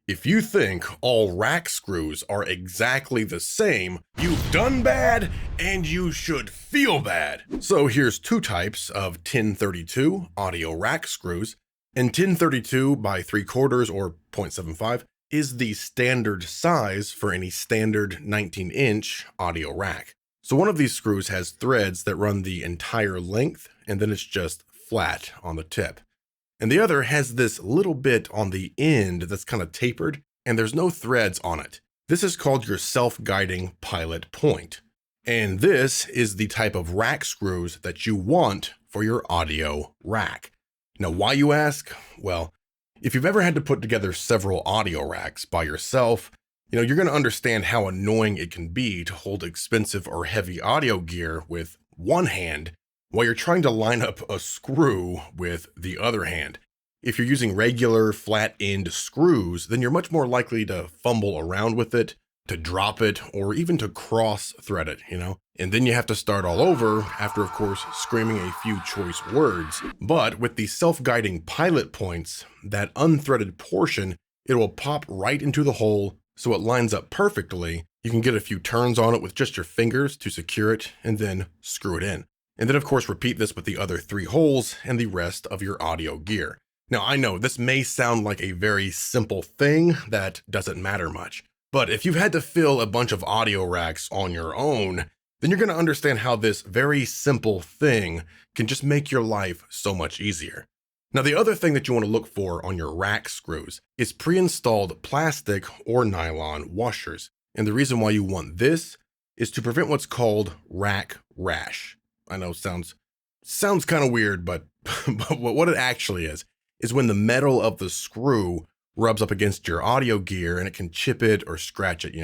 If you think all rack screws are exactly the same, you've done bad and you should feel bad. So here's two types of 1032 audio rack screws, and 1032 by 3/4 or 0.75 is the standard size for any standard 19-inch audio rack. So one of these screws has threads that run the entire length, and then it's just flat on the tip. And the other has this little bit on the end that's kind of tapered, and there's no threads on it. This is called your self-guiding pilot point. And this is the type of rack screws that you want for your audio rack. Now, why, you ask? Well, if you've ever had to put together several audio racks by yourself, you're going to understand how annoying it can be to hold expensive or heavy audio gear with one hand while you're trying to line up a screw with the other hand. If you're using regular flat end screws, then you're much more likely to fumble around with it, to drop it, or even to cross thread it, And then you have to start all over after, of course, screaming a few choice words. But with the self-guiding pilot points, that unthreaded portion, it will pop right into the hole so it lines up perfectly. You can get a few turns on it with just your fingers to secure it and then screw it in. And then, of course, repeat this with the other 3 holes and the rest of your audio gear. Now, I know this may sound like a very simple thing that doesn't matter much, but if you've had to fill a bunch of audio racks on your own, then you're going to understand how this very simple thing can just make your life so much easier. Now, the other thing that you want to look for on your rack screws is pre-installed plastic or nylon washers. And the reason why you want this is to prevent what's called rack rash. I know sounds kind of weird, but what it actually is when the metal of the screw rubs up against your audio gear and it can chip it or scratch it,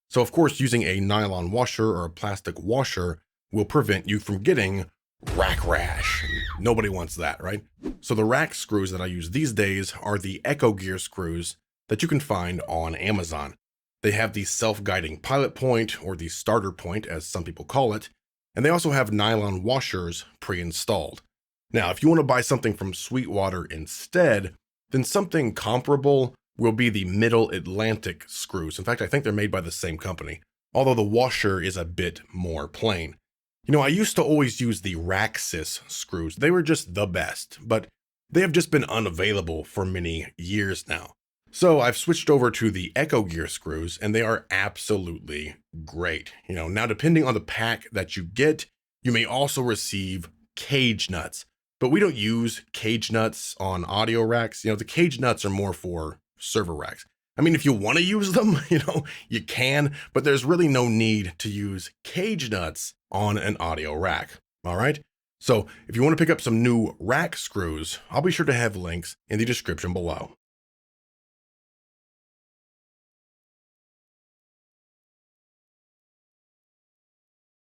So of course, using a nylon washer or a plastic washer will prevent you from getting rack rash. Nobody wants that, right? So the rack screws that I use these days are the Echo Gear screws that you can find on Amazon. They have the self-guiding pilot point, or the starter point as some people call it, and they also have nylon washers pre-installed. Now, if you want to buy something from Sweetwater instead, then something comparable will be the Middle Atlantic screws. In fact, I think they're made by the same company, although the washer is a bit more plain. I used to always use the Raxxess screws. They were just the best, but they have just been unavailable for many years now. So I've switched over to the Echo Gear screws, and they are absolutely great. Now depending on the pack that you get, you may also receive cage nuts, but we don't use cage nuts on audio racks. The cage nuts are more for server racks. I mean, if you want to use them, you can, but there's really no need to use cage nuts on an audio rack. All right. So if you want to pick up some new rack screws, I'll be sure to have links in the description below.